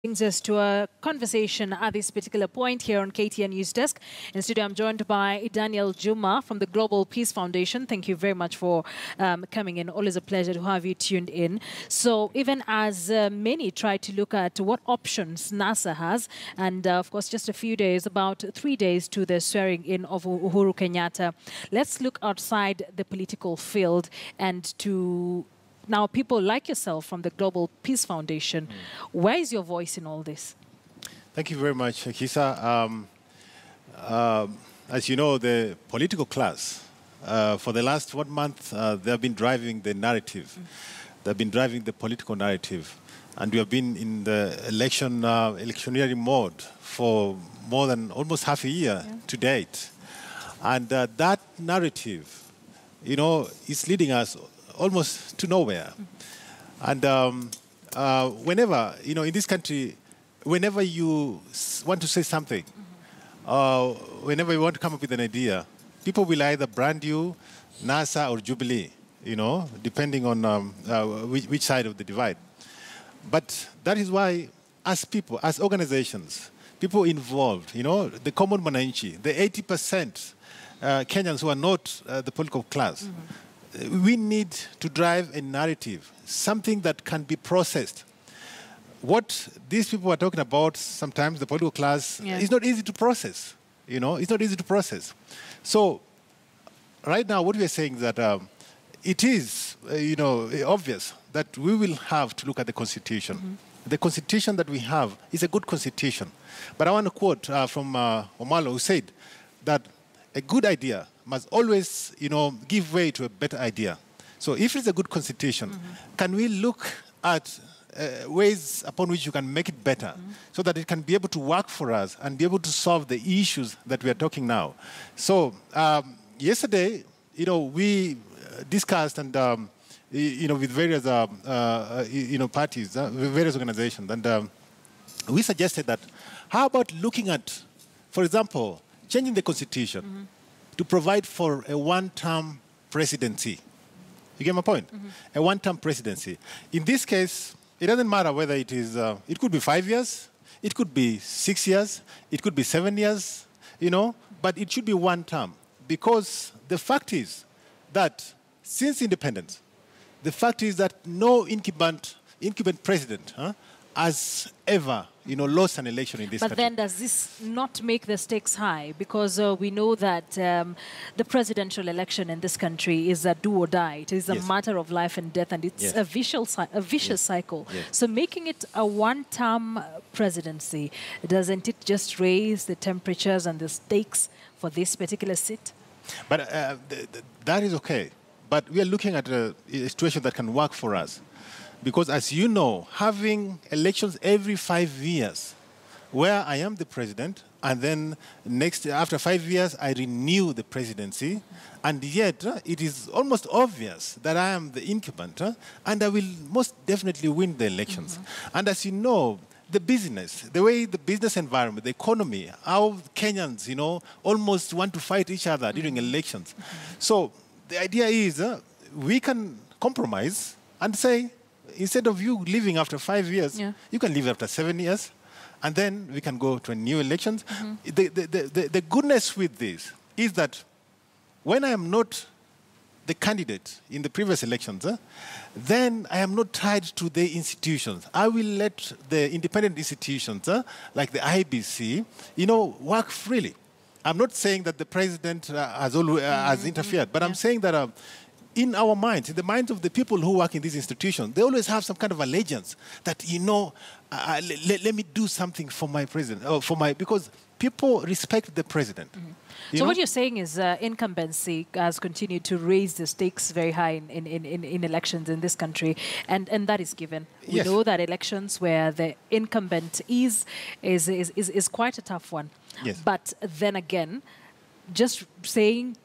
Brings us to a conversation at this particular point here on KTN News Desk. In studio, I'm joined by Daniel Juma from the Global Peace Foundation. Thank you very much for coming in. Always a pleasure to have you tuned in. So even as many try to look at what options NASA has, and of course, just a few days, about 3 days to the swearing in of Uhuru Kenyatta, let's look outside the political field and to now, people like yourself from the Global Peace Foundation, where is your voice in all this? Thank you very much, Kisa. As you know, the political class, for the last 1 month, they have been driving the narrative. They've been driving the political narrative. And we have been in the electioneering mode for more than almost half a year to date. And that narrative, you know, is leading us almost to nowhere. And whenever, you know, in this country, whenever you want to say something, whenever you want to come up with an idea, people will either brand you NASA or Jubilee, you know, depending on which side of the divide. But that is why, as people, as organizations, people involved, you know, the common Matiang'i, the 80% Kenyans who are not the political class, we need to drive a narrative, something that can be processed. What these people are talking about, sometimes the political class, is not easy to process. You know, it's not easy to process. So right now, what we are saying is that it is, you know, obvious that we will have to look at the Constitution. The Constitution that we have is a good Constitution. But I want to quote from Omalo, who said that a good idea must always, you know, give way to a better idea. So if it's a good Constitution, can we look at ways upon which you can make it better so that it can be able to work for us and be able to solve the issues that we are talking now? So yesterday, you know, we discussed and, you know, with various, you know, parties, various organizations, and we suggested that how about looking at, for example, changing the Constitution to provide for a one-term presidency. You get my point? A one-term presidency. In this case, it doesn't matter whether it is, it could be 5 years, it could be 6 years, it could be 7 years, you know, but it should be one term. Because the fact is that since independence, the fact is that no incumbent president has ever, you know, lost an election in this country. But then does this not make the stakes high? Because we know that the presidential election in this country is a do or die. It is a matter of life and death, and it's a vicious cycle. So making it a one-term presidency, doesn't it just raise the temperatures and the stakes for this particular seat? But that is okay. But we are looking at a situation that can work for us. Because as you know, having elections every 5 years, where I am the president, and then after 5 years, I renew the presidency, and yet it is almost obvious that I am the incumbent, and I will most definitely win the elections. And as you know, the business, the way the business environment, the economy, how Kenyans, you know, almost want to fight each other during elections. So the idea is we can compromise and say, instead of you leaving after 5 years, you can leave after 7 years, and then we can go to a new elections. The goodness with this is that when I am not the candidate in the previous elections, then I am not tied to the institutions. I will let the independent institutions, like the IBC, you know, work freely. I'm not saying that the president has interfered, but I'm saying that in our minds, in the minds of the people who work in these institutions, they always have some kind of allegiance that, you know, let me do something for my president, or because people respect the president. So what you're saying is incumbency has continued to raise the stakes very high in elections in this country, and that is given. We know that elections where the incumbent is quite a tough one. But then again, just saying,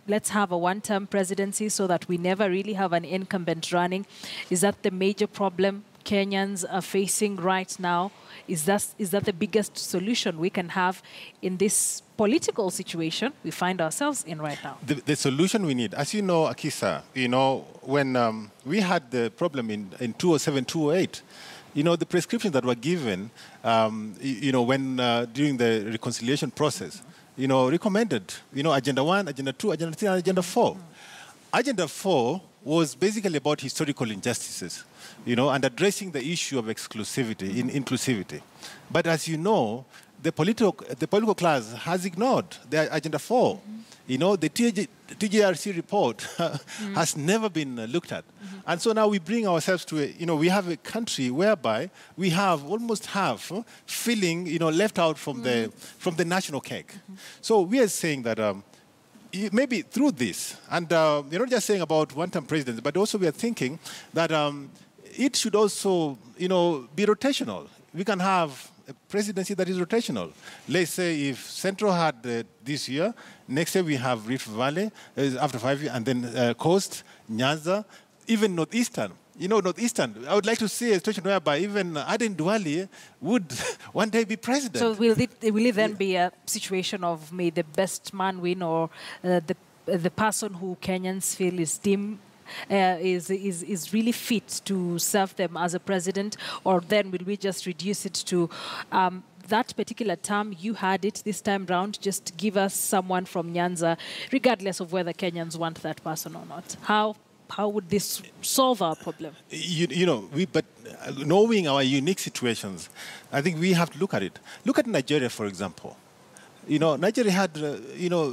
let's have a one-term presidency so that we never really have an incumbent running, is that the major problem Kenyans are facing right now? Is that the biggest solution we can have in this political situation we find ourselves in right now? The solution we need, as you know, Akisa, you know, when we had the problem in 2007, 2008, You know, the prescriptions that were given, you know, when during the reconciliation process, you know, recommended, you know, Agenda 1, Agenda 2, Agenda 3, and Agenda 4. Agenda 4 was basically about historical injustices, you know, and addressing the issue of exclusivity, inclusivity. But as you know, the political class has ignored the Agenda 4. You know, the TJRC report has never been looked at. And so now we bring ourselves to, you know, we have a country whereby we have almost half feeling, you know, left out from the national cake. So we are saying that maybe through this, and you're not just saying about one-term presidents, but also we are thinking that it should also, you know, be rotational. We can have a presidency that is rotational. Let's say if Central had this year, next year we have Rift Valley, after 5 years, and then Coast, Nyanza, even Northeastern. You know, Northeastern, I would like to see a situation whereby even Aden Duale would one day be president. So will it then be a situation of may the best man win, or the person who Kenyans feel is deemed is really fit to serve them as a president, or then will we just reduce it to that particular term, you had it this time round, just give us someone from Nyanza, regardless of whether Kenyans want that person or not? How would this solve our problem? You know, but knowing our unique situations, I think we have to look at it. Look at Nigeria, for example. You know, Nigeria had, you know,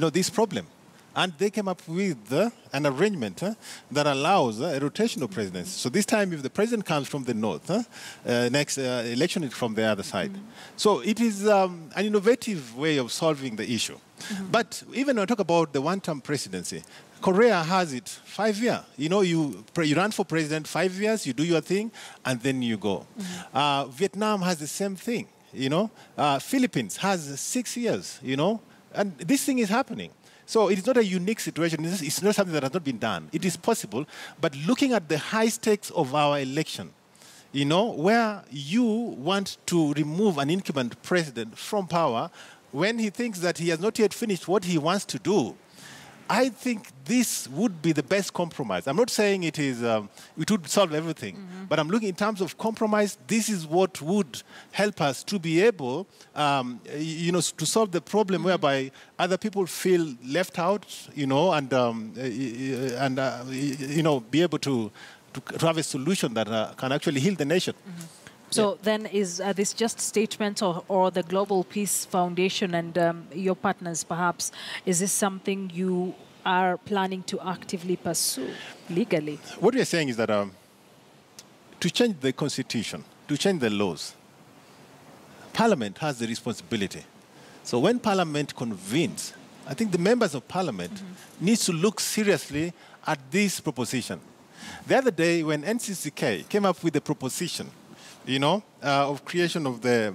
this problem. And they came up with an arrangement that allows a rotational presidency. So this time, if the president comes from the north, next election is from the other side. So it is an innovative way of solving the issue. But even when I talk about the one-term presidency, Korea has it 5 years. You know, you run for president 5 years, you do your thing, and then you go. Vietnam has the same thing, you know. Philippines has 6 years, you know. And this thing is happening. So it is not a unique situation. It's not something that has not been done. It is possible. But looking at the high stakes of our election, you know, where you want to remove an incumbent president from power when he thinks that he has not yet finished what he wants to do, I think this would be the best compromise. I'm not saying it would solve everything, but I'm looking in terms of compromise. This is what would help us to be able, you know, to solve the problem whereby other people feel left out, you know, and you know, be able to have a solution that can actually heal the nation. So then is this just statements or the Global Peace Foundation and your partners perhaps, is this something you are planning to actively pursue legally? What we are saying is that to change the constitution, to change the laws, Parliament has the responsibility. So when Parliament convenes, I think the members of Parliament need to look seriously at this proposition. The other day when NCCK came up with the proposition, you know, of creation of the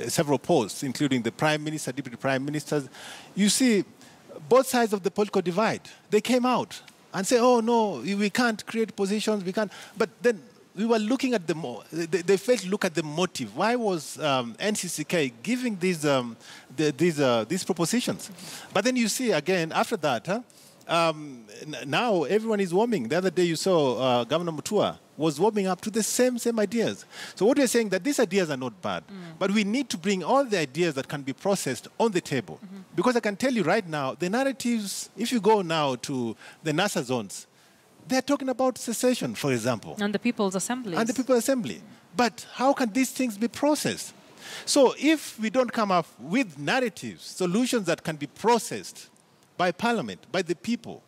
several posts, including the Prime Minister, Deputy Prime Ministers, you see both sides of the political divide. They came out and say, oh, no, we can't create positions, we can't. But then we were looking at they failed to look at the motive. Why was NCCK giving these propositions? But then you see, again, after that, now everyone is warming. The other day you saw Governor Mutua was warming up to the same ideas. So what we're saying that these ideas are not bad, but we need to bring all the ideas that can be processed on the table. Because I can tell you right now, the narratives, if you go now to the NASA zones, they're talking about secession, for example. And the People's Assembly. And the People's Assembly. But how can these things be processed? So if we don't come up with narratives, solutions that can be processed by Parliament, by the people,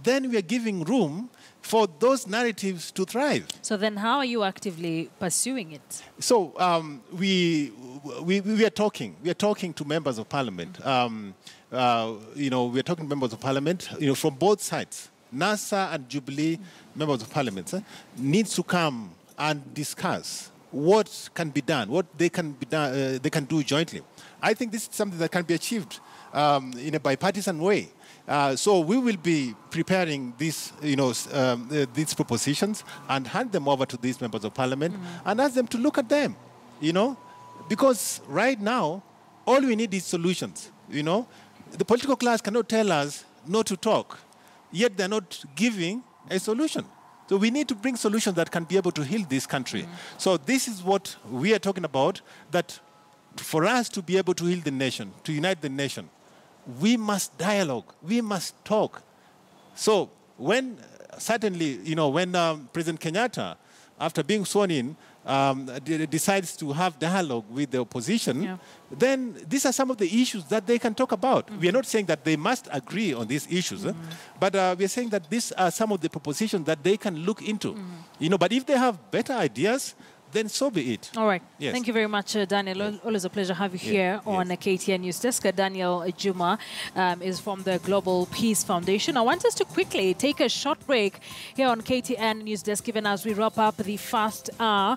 then we are giving room for those narratives to thrive. So then how are you actively pursuing it? So we are talking. We are talking to members of Parliament. You know, we are talking to members of Parliament, you know, from both sides. NASA and Jubilee members of Parliament needs to come and discuss what can be done, what they can do jointly. I think this is something that can be achieved in a bipartisan way. So we will be preparing these, you know, these propositions and hand them over to these members of Parliament and ask them to look at them, you know, because right now all we need is solutions. You know, the political class cannot tell us not to talk, yet they're not giving a solution. So we need to bring solutions that can be able to heal this country. So this is what we are talking about, that for us to be able to heal the nation, to unite the nation, we must dialogue, we must talk. So when, certainly, when President Kenyatta, after being sworn in, decides to have dialogue with the opposition, then these are some of the issues that they can talk about. We are not saying that they must agree on these issues, but we are saying that these are some of the propositions that they can look into. But if they have better ideas, then so be it. All right. Yes. Thank you very much, Daniel. Yes. Always a pleasure to have you here on KTN News Desk. Daniel Juma is from the Global Peace Foundation. I want us to quickly take a short break here on KTN News Desk, even as we wrap up the first hour